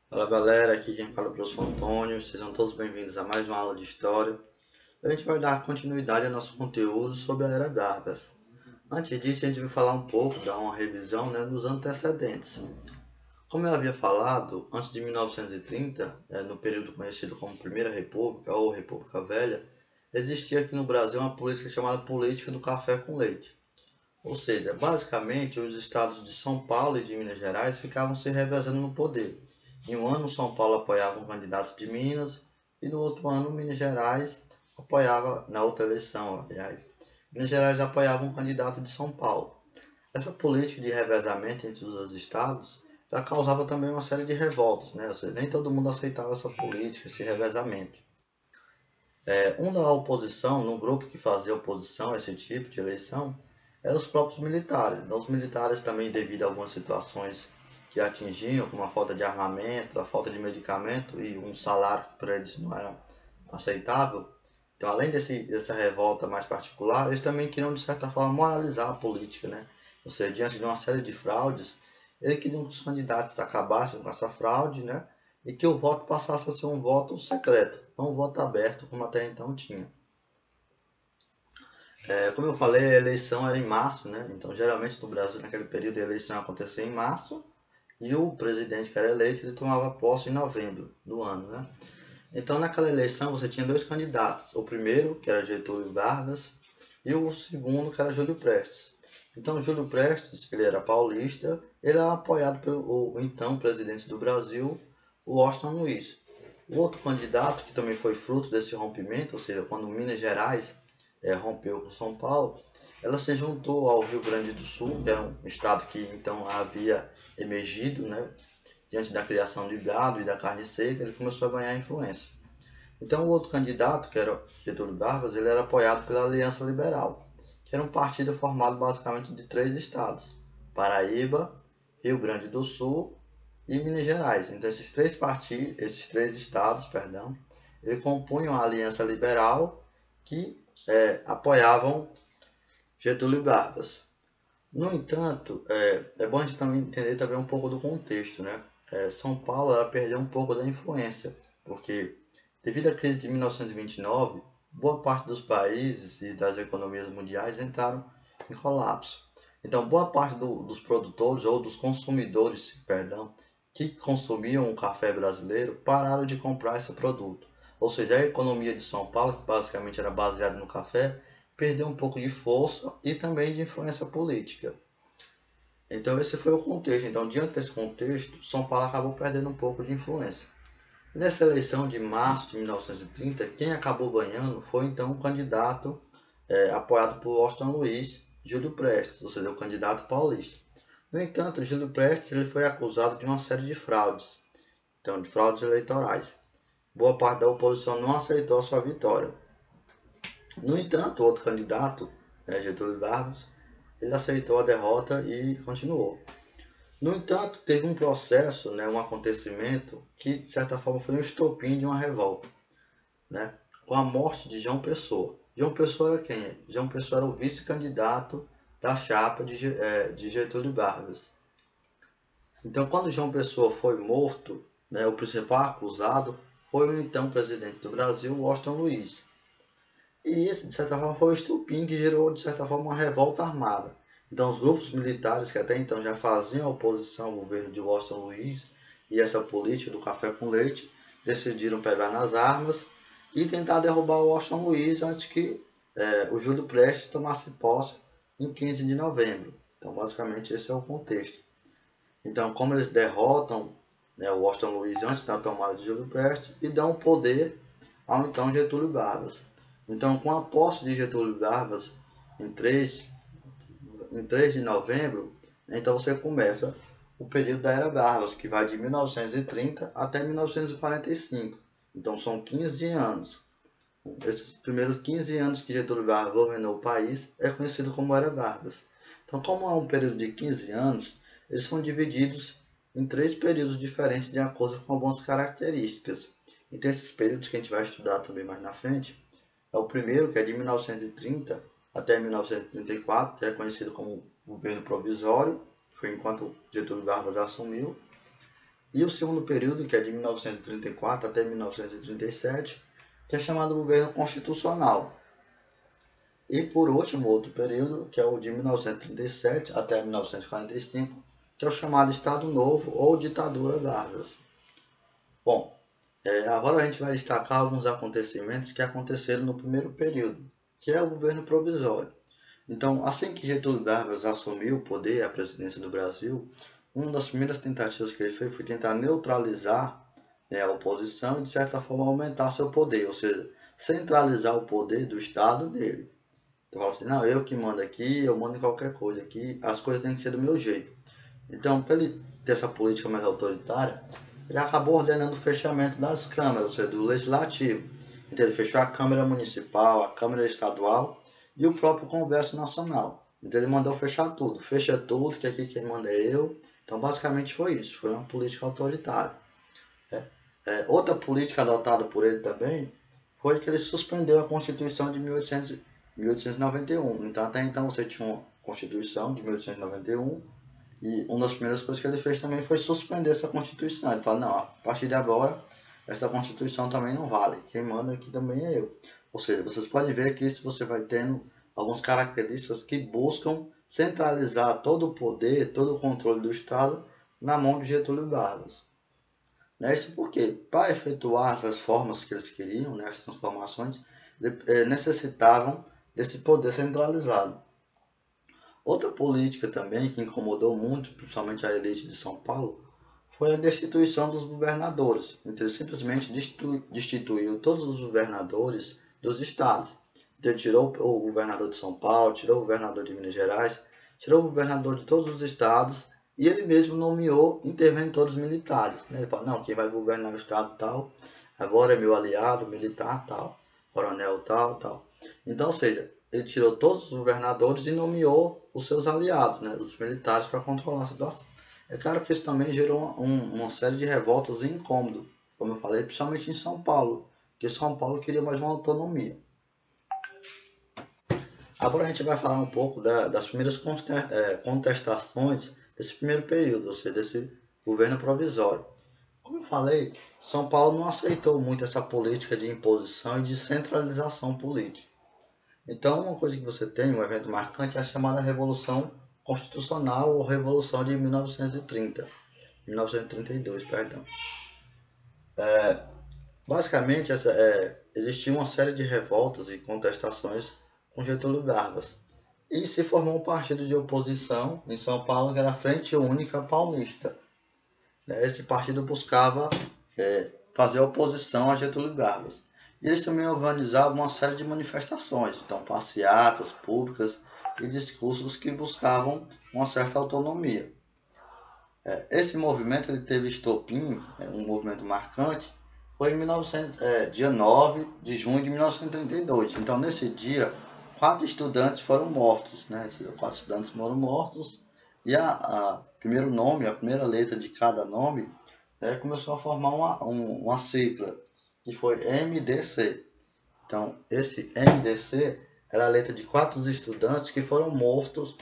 Fala galera, aqui quem fala é o professor Antônio, sejam todos bem-vindos a mais uma aula de História. A gente vai dar continuidade ao nosso conteúdo sobre a Era Vargas. Antes disso, a gente vai falar um pouco, dar uma revisão, nos antecedentes. Como eu havia falado, antes de 1930, no período conhecido como Primeira República ou República Velha, existia aqui no Brasil uma política chamada Política do Café com Leite. Ou seja, basicamente os estados de São Paulo e de Minas Gerais ficavam se revezando no poder. Em um ano, São Paulo apoiava um candidato de Minas e no outro ano, Minas Gerais apoiava, na outra eleição, aliás, Minas Gerais apoiava um candidato de São Paulo. Essa política de revezamento entre os dois estados já causava também uma série de revoltas, né? Ou seja, nem todo mundo aceitava essa política, esse revezamento. Um da oposição, no grupo que fazia oposição a esse tipo de eleição, eram os próprios militares. Então, os militares também, devido a algumas situações que atingiam, como a falta de armamento, a falta de medicamento e um salário que para eles não era aceitável. Então, além dessa revolta mais particular, eles também queriam, de certa forma, moralizar a política, né? Ou seja, diante de uma série de fraudes, eles queriam que os candidatos acabassem com essa fraude, né? E que o voto passasse a ser um voto secreto, não um voto aberto como até então tinha. Como eu falei, a eleição era em março, né? Então, geralmente no Brasil, naquele período, a eleição acontecia em março e o presidente que era eleito, ele tomava posse em novembro do ano, né? Então, naquela eleição, você tinha dois candidatos. O primeiro, que era Getúlio Vargas, e o segundo, que era Júlio Prestes. Então, Júlio Prestes, ele era paulista, ele era apoiado pelo então presidente do Brasil, o Washington Luiz. O outro candidato, que também foi fruto desse rompimento, ou seja, quando Minas Gerais rompeu com São Paulo, ela se juntou ao Rio Grande do Sul, que era um estado que então havia emergido, né, diante da criação de gado e da carne seca, ele começou a ganhar influência. Então, o outro candidato, que era Getúlio Vargas, ele era apoiado pela Aliança Liberal, que era um partido formado basicamente de três estados: Paraíba, Rio Grande do Sul e Minas Gerais. Então, esses três estados, perdão, eles compunham a Aliança Liberal, que apoiavam Getúlio Vargas. No entanto, é bom a gente também entender também um pouco do contexto, né? São Paulo ela perdeu um pouco da influência, porque devido à crise de 1929, boa parte dos países e das economias mundiais entraram em colapso. Então, boa parte dos produtores ou dos consumidores, perdão, que consumiam o café brasileiro pararam de comprar esse produto. Ou seja, a economia de São Paulo, que basicamente era baseada no café, perdeu um pouco de força e também de influência política. Então esse foi o contexto. Então, diante desse contexto, São Paulo acabou perdendo um pouco de influência. Nessa eleição de março de 1930, quem acabou ganhando foi então o candidato apoiado por Washington Luiz, Júlio Prestes, ou seja, o candidato paulista. No entanto, Júlio Prestes ele foi acusado de uma série de fraudes, então de fraudes eleitorais. Boa parte da oposição não aceitou a sua vitória. No entanto, o outro candidato, Getúlio Vargas, ele aceitou a derrota e continuou. No entanto, teve um processo, um acontecimento que, de certa forma, foi um estopim de uma revolta, né? Com a morte de João Pessoa. João Pessoa era quem? João Pessoa era o vice-candidato da chapa de Getúlio Vargas. Então, quando João Pessoa foi morto, o principal acusado foi o então presidente do Brasil, Washington Luiz. E esse, de certa forma, foi o estupim que gerou, de certa forma, uma revolta armada. Então, os grupos militares que até então já faziam oposição ao governo de Washington Luiz e essa política do café com leite, decidiram pegar nas armas e tentar derrubar o Washington Luiz antes que o Júlio Prestes tomasse posse em 15 de novembro. Então, basicamente, esse é o contexto. Então, como eles derrotam o Washington Luiz antes da tomada de Júlio Prestes e dão poder ao então Getúlio Vargas. Então, com a posse de Getúlio Vargas em 3, em 3 de novembro, então você começa o período da Era Vargas, que vai de 1930 até 1945. Então, são 15 anos. Esses primeiros 15 anos que Getúlio Vargas governou o país é conhecido como Era Vargas. Então, como é um período de 15 anos, eles são divididos em três períodos diferentes de acordo com algumas características. Então, esses períodos que a gente vai estudar também mais na frente, é o primeiro, que é de 1930 até 1934, que é conhecido como governo provisório, foi enquanto Getúlio Vargas assumiu. e o segundo período, que é de 1934 até 1937, que é chamado governo constitucional. E por último, outro período, que é o de 1937 até 1945, que é o chamado Estado Novo ou ditadura Vargas. Bom, agora a gente vai destacar alguns acontecimentos que aconteceram no primeiro período, que é o governo provisório. Então, assim que Getúlio Vargas assumiu o poder, a presidência do Brasil, uma das primeiras tentativas que ele fez foi tentar neutralizar, né, a oposição e, de certa forma, aumentar seu poder, ou seja, centralizar o poder do Estado nele. Então, fala assim, não, eu que mando aqui, eu mando em qualquer coisa aqui, as coisas têm que ser do meu jeito. Então, para ele ter essa política mais autoritária, ele acabou ordenando o fechamento das câmaras, ou seja, do legislativo. Então, ele fechou a Câmara Municipal, a Câmara Estadual e o próprio Congresso Nacional. Então, ele mandou fechar tudo. Fecha tudo, que aqui quem manda é eu. Então, basicamente foi isso. Foi uma política autoritária. Outra política adotada por ele também foi que ele suspendeu a Constituição de 1891. Então, até então, você tinha uma Constituição de 1891 e uma das primeiras coisas que ele fez também foi suspender essa Constituição. Ele falou, não, a partir de agora, essa Constituição também não vale. Quem manda aqui também é eu. Ou seja, vocês podem ver que isso você vai tendo algumas características que buscam centralizar todo o poder, todo o controle do Estado na mão de Getúlio Vargas. Isso porque, para efetuar as reformas que eles queriam, né, as transformações, necessitavam desse poder centralizado. Outra política também que incomodou muito, principalmente a elite de São Paulo, foi a destituição dos governadores. Então, ele simplesmente destituiu todos os governadores dos estados. Então, ele tirou o governador de São Paulo, tirou o governador de Minas Gerais, tirou o governador de todos os estados e ele mesmo nomeou interventores militares. Ele falou, não, quem vai governar o estado tal, agora é meu aliado militar tal, coronel tal, tal. Então, ou seja, ele tirou todos os governadores e nomeou os seus aliados, né, os militares, para controlar a situação. É claro que isso também gerou uma série de revoltas e incômodo, como eu falei, principalmente em São Paulo, porque São Paulo queria mais uma autonomia. Agora a gente vai falar um pouco das primeiras contestações desse primeiro período, ou seja, desse governo provisório. Como eu falei, São Paulo não aceitou muito essa política de imposição e de centralização política. Então, uma coisa que você tem, um evento marcante, é a chamada Revolução Constitucional ou Revolução de 1932, perdão. Basicamente, existia uma série de revoltas e contestações com Getúlio Vargas. E se formou um partido de oposição em São Paulo, que era a Frente Única Paulista. Esse partido buscava fazer oposição a Getúlio Vargas. E eles também organizavam uma série de manifestações, então passeatas públicas e discursos que buscavam uma certa autonomia. Esse movimento ele teve estopim, um movimento marcante, foi em dia 9 de junho de 1932. Então, nesse dia, 4 estudantes foram mortos, né? 4 estudantes foram mortos e a primeiro nome, a primeira letra de cada nome, começou a formar uma sigla, que foi MDC. Então, esse MDC era a letra de 4 estudantes que foram mortos,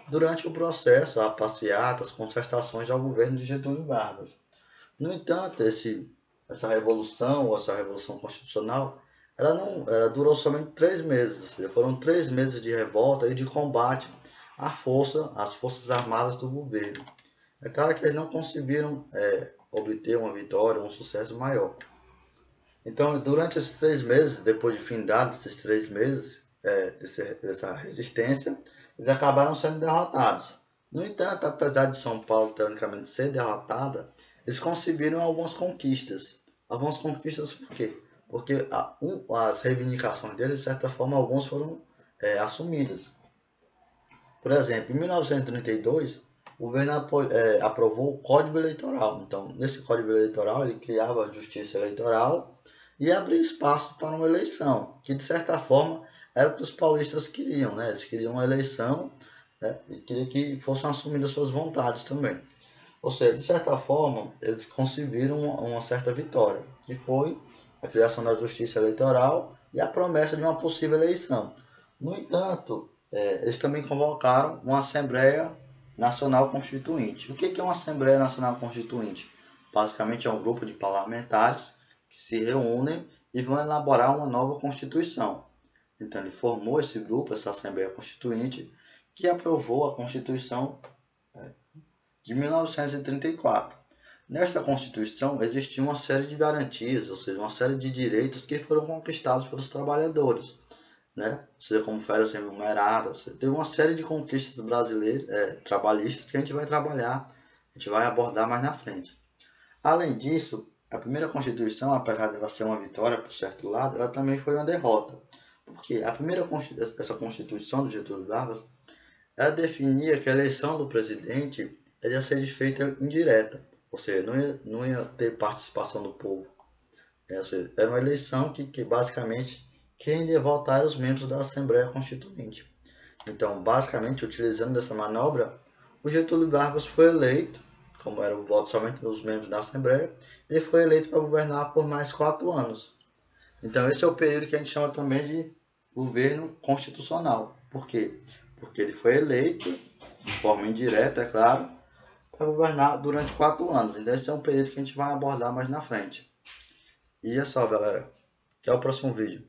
durante o processo, a passeatas, contestações ao governo de Getúlio Vargas. No entanto, essa revolução constitucional, ela durou somente 3 meses, ou seja, foram 3 meses de revolta e de combate às forças armadas do governo. É claro que eles não conseguiram obter uma vitória, um sucesso maior. Então, durante esses 3 meses, depois de findados esses 3 meses dessa resistência, eles acabaram sendo derrotados. No entanto, apesar de São Paulo, teoricamente, ser derrotada, eles conseguiram algumas conquistas. Algumas conquistas por quê? Porque as reivindicações deles, de certa forma, algumas foram assumidas. Por exemplo, em 1932, o governo aprovou o Código Eleitoral. Então, nesse Código Eleitoral, ele criava a justiça eleitoral e abria espaço para uma eleição, que de certa forma era o que os paulistas queriam, né? Eles queriam uma eleição, né? E queriam que fossem assumidas suas vontades também. Ou seja, de certa forma, eles conseguiram uma certa vitória, que foi a criação da justiça eleitoral e a promessa de uma possível eleição. No entanto, eles também convocaram uma assembleia Nacional Constituinte. O que é uma Assembleia Nacional Constituinte? Basicamente é um grupo de parlamentares que se reúnem e vão elaborar uma nova Constituição. Então ele formou esse grupo, essa Assembleia Constituinte, que aprovou a Constituição de 1934. Nesta Constituição existia uma série de garantias, ou seja, uma série de direitos que foram conquistados pelos trabalhadores, né? Ou seja, como férias remuneradas, teve uma série de conquistas brasileiras, trabalhistas que a gente vai trabalhar, a gente vai abordar mais na frente. Além disso, a primeira Constituição, apesar de ela ser uma vitória por certo lado, ela também foi uma derrota. Porque essa Constituição do Getúlio Vargas, ela definia que a eleição do presidente ia ser feita indireta, ou seja, não ia ter participação do povo. Ou seja, era uma eleição que basicamente quem ia votar eram os membros da Assembleia Constituinte. Então, basicamente, utilizando dessa manobra, o Getúlio Vargas foi eleito, como era o voto somente dos membros da Assembleia, ele foi eleito para governar por mais 4 anos. Então, esse é o período que a gente chama também de governo constitucional. Por quê? Porque ele foi eleito, de forma indireta, é claro, para governar durante 4 anos. Então, esse é um período que a gente vai abordar mais na frente. E é só, galera. Até o próximo vídeo.